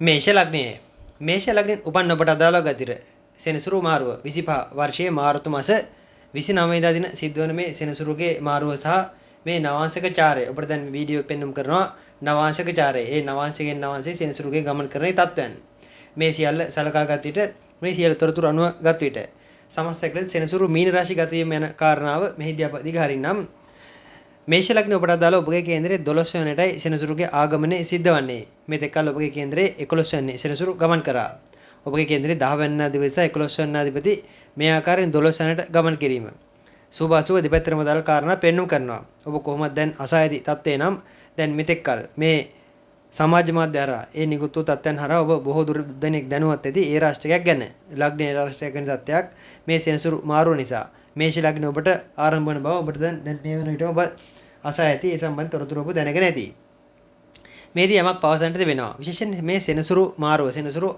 මේෂ ලග්නයේ මේෂ ලග්නෙන් උපන් ඔබට අදාළ ගතිර සෙනසුරු මාරුව 25 වර්ෂයේ මාර්තු මාස 29 වෙනිදා දින සිද්ධවන මේ සෙනසුරුගේ මාරුව සහ මේ නවාංශක චාරය ඔබට දැන් වීඩියෝ පෙන්වුම් කරනවා නවාංශක චාරය. ඒ නවාංශයෙන් නවාංශයේ සෙනසුරුගේ ගමන් කරන තත්ත්වයන්. මේ සියල්ල සලකා ගත් විට මේ සියලු තොරතුරු අනුව ගත් විට සමස්තයක් ලෙස සෙනසුරු මීන රාශි ගත වීම යන කාරණාව මෙහිදී අප දිගහරින්නම්. මේෂ ලග්න ඔබට අදාළ ඔබගේ කේන්දරයේ 12 වෙනිටයි සෙනසුරුගේ ආගමනය සිද්ධ වන්නේ. මේ තෙක්කල් ඔබගේ කේන්දරයේ 11 වෙනි සෙනසුරු ගමන් කරා. ඔබගේ කේන්දරයේ 10 වෙනිදා දිවස 11 වෙනිදා අධිපති මේ ආකාරයෙන් 12 වෙනිට ගමන් කිරීම. සුභ අසුභ දෙපැත්තටම දාලා කාරණා පෙන්වුම් කරනවා. ඔබ කොහොමද දැන් අසා ඇති තත්ත්වේ නම් දැන් මෙතෙක්කල් මේ සමාජ මාධ්‍ය හරහා ඒ නිකුත් වූ තත්ත්වයන් හරහා ඔබ බොහෝ දෙනෙක් දැනුවත් ඇති ඒ රාශියක් ගැන. ලග්නයේ රාශියක් ගැන තත්ත්වයක් මේ සෙනසුරු මාරුව නිසා මේෂ ලග්න ඔබට ආරම්භ වන බව ඔබට දැන් මේ වෙන විට ඔබ අසා ඇති ඒ සම්බන්ධ තොරතුරු ඔබ දැනගෙන ඇති. මේදී යමක් පවසන්නට තිබෙනවා. විශේෂයෙන් මේ සෙනසුරු මාරුව සෙනසුරු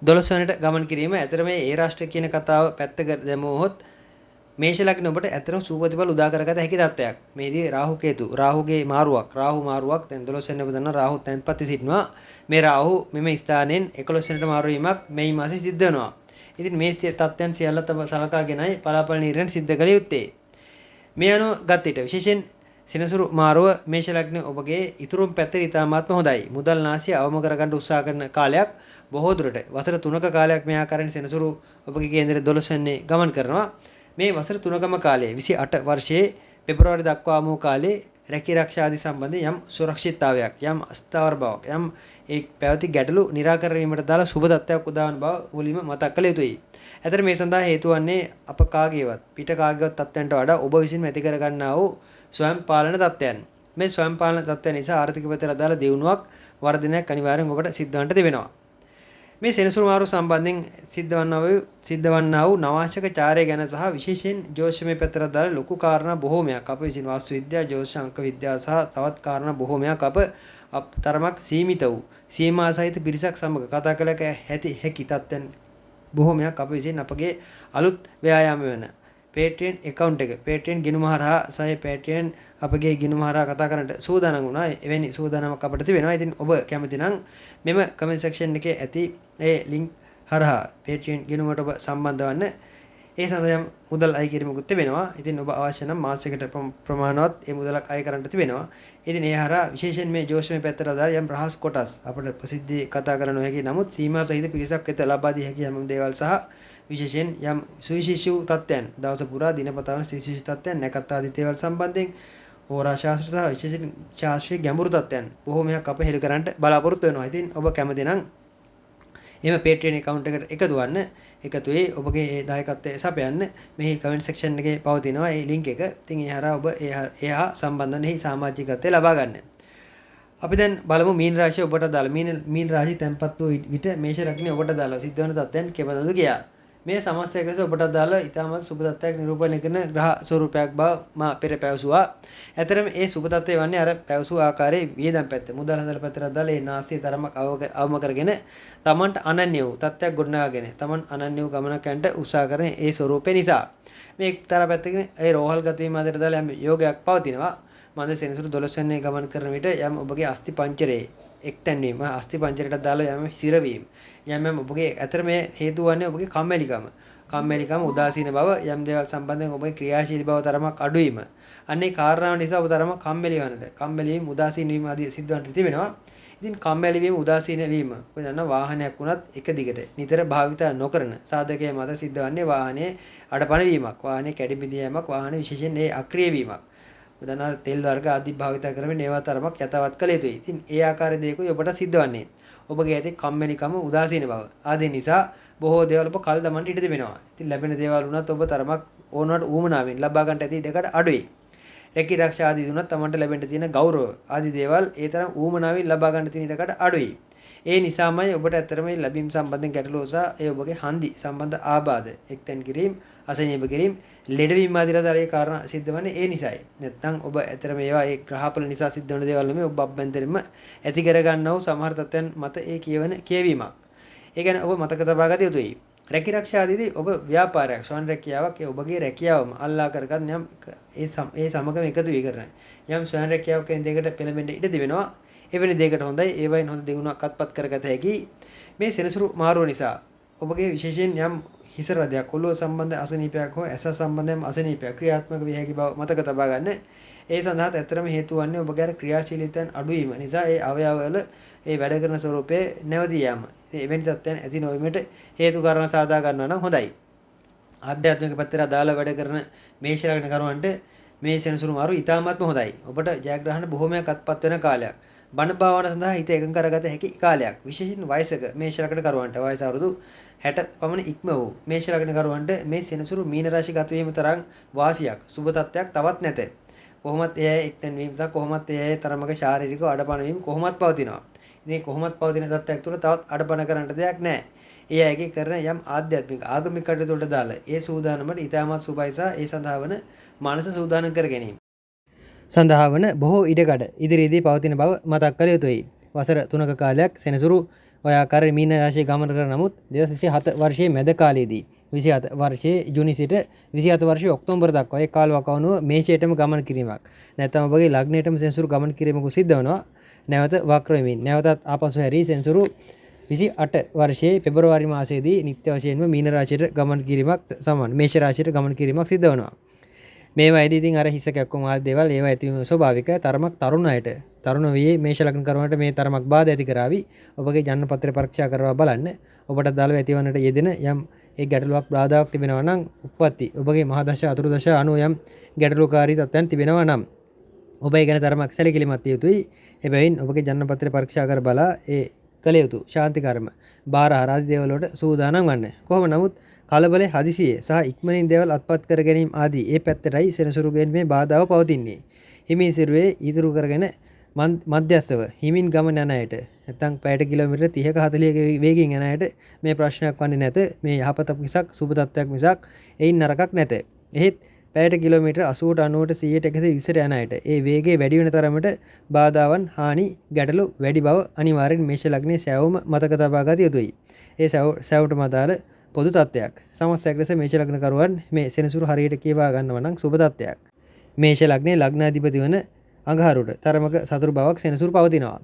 12 වෙනිට ගමන් කිරීම ඇතර මේ ඒ රාශිය කියන කතාව පැත්තක දැමුවොත් මේෂ ලග්න ඔබට ඇත්තටම සූපතිඵල උදා කරගත හැකි තත්ත්වයක්. මේදී රාහු කේතු රාහුගේ මාරුවක් දැන් 12 වෙනිදා ඔබ දන්නා රාහු තැන්පත් සිටිනවා. මේ රාහු මෙම ස්ථානයෙන් 11 වෙනිදා මාරු වීමක් මේ මාසෙ සිද්ධ වෙනවා. ඉතින් මේ තත්ත්වයන් සියල්ල තම සලකාගෙනයි පලාපල නිර්ණය සිද්ධ කළ යුත්තේ. මේ අනුව ගත් විට විශේෂයෙන් සෙනසුරු මාරුව මේෂ ලග්න ඔබගේ ඉතුරුම් පැත්තේ ඉතාමත්ම හොඳයි. මුදල් නාසිය අවම කරගන්න උත්සාහ කරන කාලයක් බොහෝ දුරට වසර 3ක කාලයක් මේ ආකාරයෙන් සෙනසුරු ඔබගේ කේන්දරයේ 12 වෙනි ගමන් කරනවා. මේ වසර 3කම කාලයේ 28 වර්ෂයේ පෙබරවාරි දක්වාම වූ කාලේ රැකී ආරක්ෂා ආදී සම්බන්ධයෙන් යම් සුරක්ෂිතතාවයක් යම් අස්ථාවර බවක් යම් ඒ පැවති ගැටලු निराකරණය වීමට දාලා සුබ තත්ත්වයක් උදාවන බව මුලින්ම මතක් කළ යුතුයි. ඇතර මේ සඳහා හේතු වන්නේ අප කාගේවත් පිට කාගේවත් තත්ත්වයන්ට වඩා ඔබ විසින් ඇති කර ගන්නා වූ ස්වයං පාලන තත්ත්වයන්. මේ ස්වයං පාලන තත්ත්වයන් නිසා ආර්ථික පැත්තට අදාළ දියුණුවක් වර්ධනයක් අනිවාර්යෙන් ඔබට සිද්ධවන්නට තිබෙනවා. මේ සෙනසුරු මාරු සම්බන්ධයෙන් සිද්ධවන්නා වූ නවාංශක චාරය ගැන සහ විශේෂයෙන් ජ්‍යොතිෂමය පැත්තට අදාළ ලොකු කාරණා බොහෝමයක් අප විසින් වාස්තු විද්‍යාව, ජ්‍යොතිෂ අංක විද්‍යාව සහ තවත් කාරණා බොහෝමයක් අප තරමක් සීමිත වූ සීමා සහිත පිරිසක් සමග කතා කළ හැකි තත්ත්වයන් බොහෝමයක් අප විසින් අපගේ අලුත් ව්‍යායාම වෙන Patreon account එක Patreon ගිණුම හරහා සහ Patreon අපගේ ගිණුම හරහා කතා කරන්නට සූදානම් වුණා. එවැනි සූදානමක් අපිට තිබෙනවා. ඉතින් ඔබ කැමති නම් මෙම comment section එකේ ඇති ඒ link හරහා Patreon ගිණුමට ඔබ සම්බන්ධ වන්න. ඒ සඳහා යම් මුදල් අය කිරීමකුත් තිබෙනවා. ඉතින් ඔබ අවශ්‍ය නම් මාසයකට ප්‍රමාණවත් ඒ මුදලක් අය කරන්න තිබෙනවා. ඉතින් ඒ හරහා විශේෂයෙන් මේ ජෝෂ්මය පැත්තට අදාළ යම් රහස් කොටස් අපිට ප්‍රසිද්ධියේ කතා කරන්න හැකි. නමුත් සීමා සහිත පිරිසක් වෙත ලබා දී හැකි යම් දේවල් සහ විශේෂයෙන් යම් සුවිශේෂී තත්ත්වයන් දවස පුරා දිනපතාවන සුවිශේෂී තත්ත්වයන් නැකත් ආදී දේවල් සම්බන්ධයෙන් හෝරා ශාස්ත්‍ර සහ විශේෂයෙන් ශාස්ත්‍රීය ගැඹුරු තත්ත්වයන් බොහෝමයක් අප හෙළි කරන්නට බලාපොරොත්තු වෙනවා. ඉතින් ඔබ කැමති නම් එම Patreon account එකට එකතු වන්න. එකතු වෙයි ඔබගේ ඒ දායකත්වය සපයන්න. මෙහි comment section එකේ පවතිනවා ඒ link එක. ඉතින් ඒ හරහා ඔබ එහා සම්බන්ධ වෙන එහි සමාජිකත්වය ලබා ගන්න. අපි දැන් බලමු මීන රාශිය ඔබට දාලා මීන රාශිය තැන්පත් වූ විට මේෂ ලග්නේ ඔබට දාලා සිද්ධ වෙන තත්ත්වයන් කෙබඳුද කියා. මේ සමස්තයක් ලෙස ඔබට දාලා ඉතාමත් සුබ තත්ත්වයක් නිරූපණය කරන ග්‍රහ ස්වරූපයක් බව මා පෙර පැවසුවා. ඇතරම ඒ සුබ තත්ත්වය වන්නේ අර පැවසු ආකාරයේ වියදම් පැත්ත. මුදල් හදලා පැත්තට දාලා ඒ නාස්තිය තරමක් අවම කරගෙන තමන්ට අනන්‍ය වූ තත්ත්වයක් ගොඩනගාගෙන තමන් අනන්‍ය වූ ගමනක් යන්න උත්සාහ කරන ඒ ස්වරූපේ නිසා මේ එක්තරා පැත්තකින් ඒ රෝහල් ගත වීම අතර දාලා යම් යෝගයක් පවතිනවා. මන්ද සෙනසුරු 12 වෙනි ගමන් කරන විට යම් ඔබගේ අස්ථි පංජරයේ එක්තැන්වීම අස්ථි පංජරයට දාලා යම් සිරවීම යම් ඔබගේ අතර මේ හේතු වන්නේ ඔබගේ කම්මැලිකම උදාසීන බව යම් දේවල් සම්බන්ධයෙන් ඔබගේ ක්‍රියාශීලී බව තරමක් අඩු වීම අන්නේ කාරණාව නිසා ඔබ තරමක් කම්මැලි වීම උදාසීන වීම ආදී සිද්ධවන්ට තිබෙනවා. ඉතින් කම්මැලි වීම උදාසීන වීම ඔබ දන්නා වාහනයක් වුණත් එක දිගට නිතර භාවිත නොකරන සාධකයේ මත සිද්ධවන්නේ වාහනයේ අඩපණ වීමක් වාහනයේ කැඩි බිඳී යෑමක් වාහන විශේෂයෙන් ඒ අක්‍රීය වීමක් උදාහරණ තෙල් වර්ග ආදී භාවිත කරමින් ඒවා තරමක් යථාවත් කළ යුතුයි. ඉතින් ඒ ආකාරයේ දේකුයි ඔබට සිද්ධවන්නේ. ඔබගේ ඇති කම්මැලිකම උදාසීන බව ආදී නිසා බොහෝ දේවල් ඔබ කල් දමන්න ඉඩ තිබෙනවා. ඉතින් ලැබෙන දේවල් වුණත් ඔබ තරමක් ඕනවට ඌමනාවෙන් ලබා ගන්නට ඇති දෙකට අඩුයි. රැකී ආරක්ෂා ආදී දුනත් තමන්ට ලැබෙන්න තියෙන ගෞරව ආදී දේවල් ඒ තරම් ඌමනාවෙන් ලබා ගන්න තියෙන දෙකට අඩුයි. ඒ නිසාමයි ඔබට ඇත්තටම මේ ලැබීම් සම්බන්ධයෙන් ගැටලුව සහ ඒ ඔබගේ හන්දි සම්බන්ධ ආබාධ එක්තෙන් කිරීම අසනීප කිරීම ලෙඩවීම ආදී රටේ කාරණා සිද්ධ වන්නේ ඒ නිසායි. නැත්නම් ඔබ ඇත්තටම ඒවා ඒ ග්‍රහපල නිසා සිද්ධ වෙන දේවල් නෙමෙයි ඔබ අභ්‍යන්තරින්ම ඇති කර ගන්නා වූ සමහර තත්ත්වයන් මත ඒ කියවන කියවීමක්. ඒ කියන්නේ ඔබ මතක තබා ගත යුතුයි. රැකී ආරක්ෂා ආදීදී ඔබ ව්‍යාපාරයක් ස්වයං රැකියාවක් ඒ ඔබගේ රැකියාවම අල්ලා කරගන්න යම් ඒ සමගම එකතු වී කරන යම් ස්වයං රැකියාවක් කියන දෙයකට පෙළඹෙන්න ඉඩ තිබෙනවා. එවැනි දෙයකට හොඳයි. ඒ වයින් හොඳ දිනුවක් අත්පත් කරගත හැකි. මේ සෙනසුරු මාරුව නිසා ඔබගේ විශේෂයෙන් යම් හිස රදයක් ඔළුව සම්බන්ධ අසනීපයක් හෝ ඇස සම්බන්ධයෙන් අසනීපයක් ක්‍රියාත්මක විය හැකි බව මතක තබා ගන්න. ඒ සඳහා ඇත්තටම හේතු වන්නේ ඔබගේ ක්‍රියාශීලීත්වයන් අඩුවීම නිසා ඒ අවයවවල ඒ වැඩ කරන ස්වරූපයේ නැවතී යාම. ඉතින් එවැනි තත්ත්වයන් ඇති නොවීමට හේතු කාරණා සාදා ගන්නවා නම් හොඳයි. ආධ්‍යාත්මික පැත්තට අදාළ වැඩ කරන මේෂ ලග්න කරුවන්ට මේ සෙනසුරු මාරු ඉතාමත්ම හොඳයි. ඔබට ජයග්‍රහණ බොහෝමයක් අත්පත් වෙන කාලයක්. බණ භාවනා සඳහා හිත එකඟ කරගත හැකි කාලයක්. විශේෂයෙන් වයසක මේෂ ලග්න කරුවන්ට වයස අවුරුදු 60 පමණ ඉක්ම වූ මේෂ ලග්න කරුවන්ට මේ සෙනසුරු මීන රාශි ගත වීම තරම් වාසියක් සුබ තත්ත්වයක් තවත් නැත. කොහොමත් එයයි එක්තැන් වීම සහ කොහොමත් එයයි තරමක ශාරීරික අඩපණ වීම කොහොමත් පවතිනවා. ඉතින් කොහොමත් පවතින තත්ත්වයක් තුළ තවත් අඩපණ කරන්නට දෙයක් නැහැ. ඒ අයගේ කරන යම් ආධ්‍යාත්මික ආගමික කටයුතු වලට දාලා ඒ සූදානමට ඉතාමත් සුබයි සහ ඒ සඳහා වන මානස සූදානම් කර ගැනීම සඳහා වන බොහෝ ඉඩකඩ ඉදිරියේදී පවතින බව මතක් කළ යුතුයි. වසර 3ක කාලයක් සෙනසුරු ඔය ආකාරයේ මීන රාශිය ගමන කරන නමුත් 2027 වර්ෂයේ මැද කාලයේදී 27 වර්ෂයේ ජූනි සිට 27 වර්ෂයේ ඔක්තෝබර් දක්වා ඒ කාලවකවනුව මේෂයටම ගමන් කිරීමක්. නැත්නම් ඔබගේ ලග්නයටම සෙනසුරු ගමන් කිරීමක් සිද්ධ වෙනවා. නැවත වක්‍ර වෙමින් නැවතත් ආපසු හැරී සෙනසුරු 28 වර්ෂයේ පෙබරවාරි මාසයේදී නිත්‍ය වශයෙන්ම මීන රාශියට ගමන් කිරීමක් සමාන මේෂ රාශියට ගමන් කිරීමක් සිද්ධ වෙනවා. මේවායිදී ඉතින් අර හිස කැක්කුම් ආදී දේවල් ඒවා ඇතිවීම ස්වභාවිකයි. තරමක් තරුණ අයට තරුණ වියේ මේෂ ලග්න කරුවන්ට මේ තරමක් බාධා ඇති කරાવી. ඔබගේ ජනන පත්‍රය පරීක්ෂා කරවා බලන්න. ඔබට දාලව ඇතිවන්නට යෙදෙන යම් ඒ ගැටලුවක් බාධාවක් තිබෙනවා නම් උප්පත්ති ඔබගේ මහා දශ අතුරු දශ අනු යම් ගැටලුකාරී තත්ත්වයන් තිබෙනවා නම් ඔබ ඒ ගැන තරමක් සැලකිලිමත් විය යුතුයි. එබැවින් ඔබගේ ජනන පත්‍රය පරීක්ෂා කර බලා ඒ කළ යුතු ශාන්ති කර්ම බාර ආරාධි දේවල් වලට සූදානම් වන්න. කොහොම නමුත් කලබලේ හදිසියේ සහ ඉක්මනින් දේවල් අත්පත් කර ගැනීම ආදී ඒ පැත්තටයි සෙනසුරුගෙන් මේ බාධාව පවතින්නේ. හිමින් සිරුවේ ඉදිරි කරගෙන මධ්‍යස්ථව හිමින් ගමන යන අයට නැත්නම් පැයට කිලෝමීටර 30ක 40ක වේගයෙන් යන අයට මේ ප්‍රශ්නයක් වන්නේ නැත. මේ යහපතක් මිසක් සුබ තත්ත්වයක් මිසක් එයින් නරකක් නැත. එහෙත් පැයට කිලෝමීටර 80ට 90ට 100ට 120ට යන අයට ඒ වේගය වැඩි වෙන තරමට බාධාවන් හානි ගැටලු වැඩි බව අනිවාර්යෙන් මේෂ ලග්නයේ සෑවොම මතක තබා ගත යුතුයි. ඒ සෑවටම අදාළ පොදු තත්ත්වයක්. සමස්තයක් ලෙස මේෂ ලග්න කරුවන් මේ සෙනසුරු හරියට කියවා ගන්නවා නම් සුබ තත්ත්වයක්. මේෂ ලග්නයේ ලග්නාධිපති වන අඟහරුට තරමක සතුරු බවක් සෙනසුරු පවතිනවා.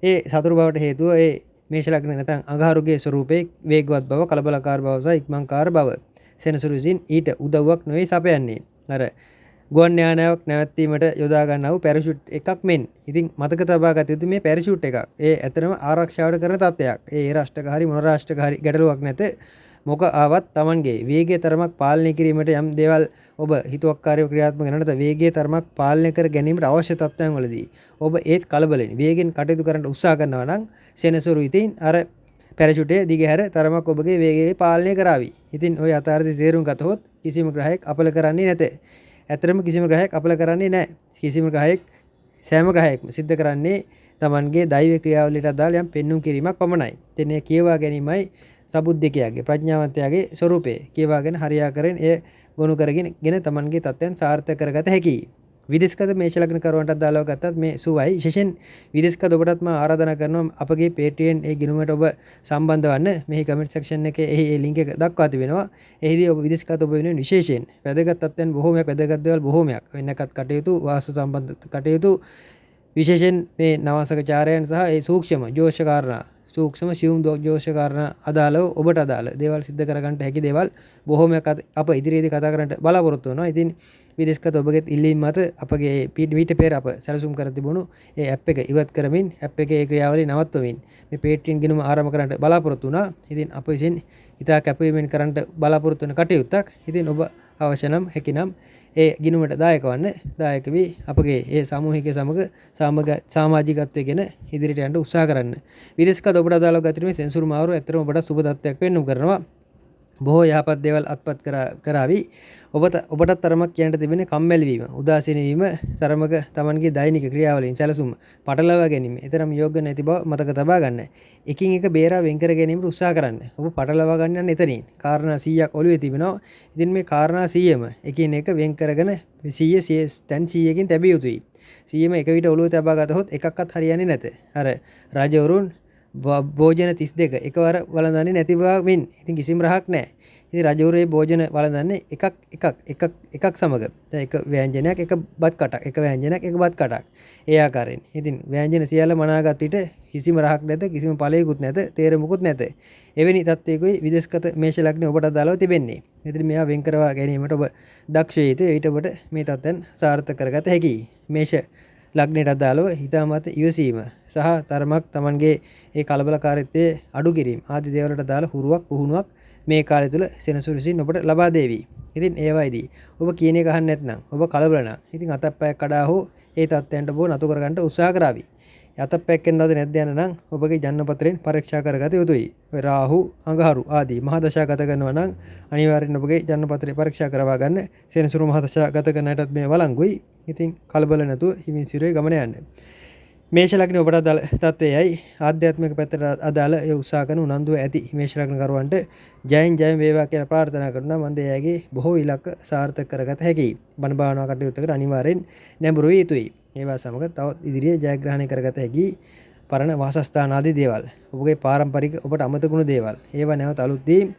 ඒ සතුරු බවට හේතුව ඒ මේෂ ලග්න නැත්නම් අඟහරුගේ ස්වරූපයේ වේගවත් බව, කලබලකාර බව සහ ඉක්මන්කාර බව. සෙනසුරු විසින් ඊට උදව්වක් නොවේ සපයන්නේ. අර ගුවන් යානාවක් නැවැත්වීමට යොදා ගන්නා වූ පැරෂූට් එකක් මෙන්. ඉතින් මතක තබා ගත යුතු මේ පැරෂූට් එකක්. ඒ ඇත්තටම ආරක්ෂාවට කරන තත්ත්වයක්. ඒ රාෂ්ට්‍රක හරි මොන රාෂ්ට්‍රක හරි ගැටලුවක් නැත. මොක ආවත් Tamanගේ වේගය තරමක් පාලනය කිරීමට යම් දේවල් ඔබ හිතුවක්කාරීව ක්‍රියාත්මක කරනට වේගය තරමක් පාලනය කර ගැනීමට අවශ්‍ය තත්ත්වයන් වලදී ඔබ ඒත් කලබලෙන් වේගෙන් කටයුතු කරන්න උත්සාහ කරනවා නම් සෙනසුරු ඉතින් අර පැරෂූටේ දිගහැර තරමක් ඔබගේ වේගය පාලනය කරાવી. ඉතින් ওই අතාරදී තේරුම් ගතහොත් කිසිම ග්‍රහයක් අපල කරන්නේ නැත. ඇත්තටම කිසිම ග්‍රහයක් අපල කරන්නේ නැහැ. කිසිම ග්‍රහයක් සෑම ග්‍රහයක්ම සිද්ධ කරන්නේ Tamanගේ දෛවික ක්‍රියාවලියට අදාළ යම් පෙන්눔 කිරීමක් පමණයි. ඉතින් ඒ කියවා ගැනීමයි සබුද්ධිකයාගේ ප්‍රඥාවන්තයාගේ ස්වරූපේ කියවාගෙන හරියාකරෙන් එය ගොනු කරගෙන Tamanගේ තත්ත්වයන් සාර්ථක කරගත හැකියි. විදේශගත මේෂ ලග්න කරුවන්ට අදාළව ගත්තත් මේ සුවයි. විශේෂයෙන් විදේශගත ඔබටත් මම ආරාධනා කරනවා අපගේ Patreon ඒ ගිණුමට ඔබ සම්බන්ධ වන්න. මෙහි කමෙන්ට් සෙක්ෂන් එකේ ඒ ලින්ක් එක දක්වා තිබෙනවා. එහිදී ඔබ විදේශගත ඔබ වෙනුවෙන් විශේෂයෙන් වැදගත් තත්ත්වයන් බොහෝමයක් වැදගත් දේවල් බොහෝමයක් වෙනකත් කටයුතු වාස්තු සම්බන්ධ කටයුතු විශේෂයෙන් මේ නවාංශක චාරයන් සහ ඒ සූක්ෂම ජෝෂ කාරණා සූක්ෂම සියුම් ජෝෂ කාරණා අදාළව ඔබට අදාළ දේවල් සිද්ධ කරගන්නට හැකි දේවල් බොහෝමයක් අප ඉදිරියේදී කතා කරන්නට බලාපොරොත්තු වෙනවා. ඉතින් විදේශගත ඔබගේ ඉල්ලීම් මත අපගේ මීට පෙර අප සැලසුම් කර තිබුණු ඒ ඇප් එක ඉවත් කරමින් ඇප් එකේ ක්‍රියාවලිය නවත්වමින් මේ Patreon ගිණුම ආරම්භ කරන්නට බලාපොරොත්තු වුණා. ඉතින් අප විසින් ඉතා කැපවීමෙන් කරන්නට බලාපොරොත්තු වෙන කටයුත්තක්. ඉතින් ඔබ අවශ්‍ය නම් හැකිනම් ඒ ගිණුමට දායක වන්න. දායක වී අපගේ ඒ සමූහිකය සමග සමාජිකත්වයේ ගැන ඉදිරියට යන්න උත්සාහ කරන්න. විදේශගත ඔබට අදාළව ගතිරීමේ සෙන්සුරු මාරු ඇත්තටම ඔබට සුබ තත්ත්වයක් පෙන්වු කරනවා. බොහෝ යහපත් දේවල් අත්පත් කරાવી. ඔබටත් තරමක් කියන්නට තිබෙන කම්මැලි වීම, උදාසීන වීම, තරමක Tamanගේ දෛනික ක්‍රියාවලින් සැලසුම පටලවා ගැනීම. ඊතරම් යෝග්‍ය නැති බව මතක තබා ගන්න. එකින් එක බේරා වෙන් කර ගැනීමට උත්සාහ කරන්න. ඔබ පටලවා ගන්න යන එතනින් කාරණා 100ක් ඔළුවේ තිබෙනවා. ඉතින් මේ කාරණා 100ම එකින් එක වෙන් කරගෙන 100 දැන් 100කින් තැබිය යුතුයි. 100ම එක විට ඔළුවේ තබා ගතහොත් එකක්වත් හරියන්නේ නැත. අර රජවරුන් භෝජන 32 එකවර වළඳන්නේ නැති බවින් ඉතින් කිසිම රහක් නැහැ. ඉතින් රජවරුේ භෝජන වළඳන්නේ එකක් සමග. දැන් එක ව්‍යංජනයක් එක බත් කටක්, එක ව්‍යංජනයක් එක බත් කටක්. ඒ ආකාරයෙන්. ඉතින් ව්‍යංජන සියල්ල මනාගත් විට කිසිම රහක් නැත, කිසිම ඵලයකුත් නැත, තේරෙමුකුත් නැත. එවැනි තත්ත්වයකයි විදේශගත මේෂ ලග්නය ඔබට අදාළව තිබෙන්නේ. ඉතින් මේවා වෙන් කරවා ගැනීමට ඔබ දක්ෂ යුතුයි. ඊට ඔබට මේ තත්ත්වයන් සාර්ථක කරගත හැකියි. මේෂ ලග්නයට අදාළව හිතාමත ඉවසීම සහ තරමක් Tamanගේ ඒ කලබලකාරීත්වයේ අඩු කිරීම ආදී දේවල්වලට අදාළ හුරුවක් පුහුණුවක් මේ කාලය තුල සෙනසුරු විසින් ඔබට ලබා දෙවි. ඉතින් ඒවයිදී ඔබ කියන එක අහන්නේ නැත්නම් ඔබ කලබල නම් ඉතින් අතප්පයක් කඩා හෝ ඒ තත්ත්වයන්ට ඔබ නතු කරගන්න උත්සාහ කරાવી. අතප්පයක් එන්නවද නැද්ද යන නම් ඔබගේ ජන්මපත්‍රයෙන් පරීක්ෂා කරගත යුතුයි. ඔය රාහු, අඟහරු ආදී මහදශා ගත කරනවා නම් අනිවාර්යෙන් ඔබගේ ජන්මපත්‍රය පරීක්ෂා කරවා ගන්න. සෙනසුරු මහදශා ගත කරන අයටත් මේ වළංගුයි. ඉතින් කලබල නැතුව හිමින් සිරුවේ ගමන යන්න. මේෂ ලග්නේ ඔබට අදාළ තත්ත්වයයි ආධ්‍යාත්මික පැත්තට අදාළ ඒ උත්සාහ කරන උනන්දුව ඇති මේෂ ලග්න කරුවන්ට ජයෙන් ජයෙන් වේවා කියලා ප්‍රාර්ථනා කරනවා. මන්ද එයාගේ බොහෝ ඉලක්ක සාර්ථක කරගත හැකියි. බණ භාවනා කටයුත්තකට අනිවාර්යෙන් නැඹුරු විය යුතුයි. ඒවා සමග තවත් ඉදිරියේ ජයග්‍රහණය කරගත හැකි පරණ වාසස්ථාන ආදී දේවල්. ඔබගේ පාරම්පරික ඔබට අමතකුණු දේවල්. ඒවා නැවත අලුත් දීම්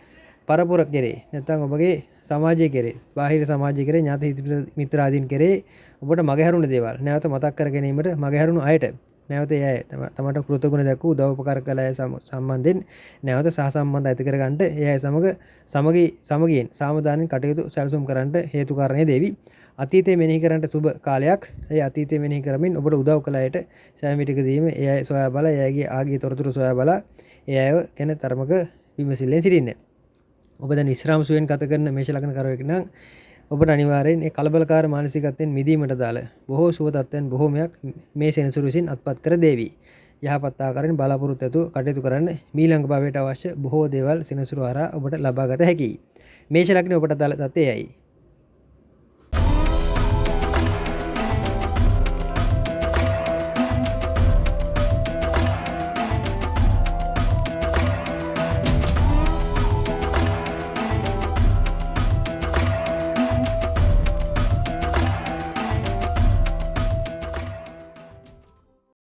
පරපුර කෙරේ. නැත්නම් ඔබගේ සමාජය කෙරේ, බාහිර සමාජය කෙරේ, ඥාති මිත්‍ර ආදීන් කෙරේ ඔබට මගහැරුණු දේවල් නැවත මතක් කර ගැනීමට මගහැරුණු අයට නැවත එය තමට කෘතගුණ දැක්වූ උදව් උපකාර කළ අය සම්බන්ධයෙන් නැවත සහසම්බන්ධ ඇති කර ගන්නට ඒ අය සමග සමගියෙන් සාමදානෙන් කටයුතු සැලසුම් කරන්නට හේතු කාරණේ දේවි. අතීතයේ මෙනෙහි කරන්නට සුබ කාලයක්. ඒ අතීතයේ මෙනෙහි කරමින් ඔබට උදව් කළ අයට සෑම විටකදීම ඒ අය සොයා බලා එයාගේ ආගිය තොරතුරු සොයා බලා ඒ අයව ගැන තරමක විමසිල්ලෙන් සිටින්න. ඔබ දැන් විශ්‍රාම සුවයෙන් ගත කරන මේෂ ලග්න කරුවෙක් නම් ඔබට අනිවාර්යෙන් ඒ කලබලකාර මානසිකත්වයෙන් මිදීමට දාල බොහෝ සුව තත්ත්වයන් බොහෝමයක් මේ සෙනසුරු විසින් අත්පත් කර දේවි. යහපත් ආකාරයෙන් බලාපොරොත්තු ඇතුව කටයුතු කරන්න මීළඟ භවයට අවශ්‍ය බොහෝ දේවල් සෙනසුරු හරහා ඔබට ලබා ගත හැකියි. මේෂ ලග්නේ ඔබට අදාළ තත්ත්වයයි.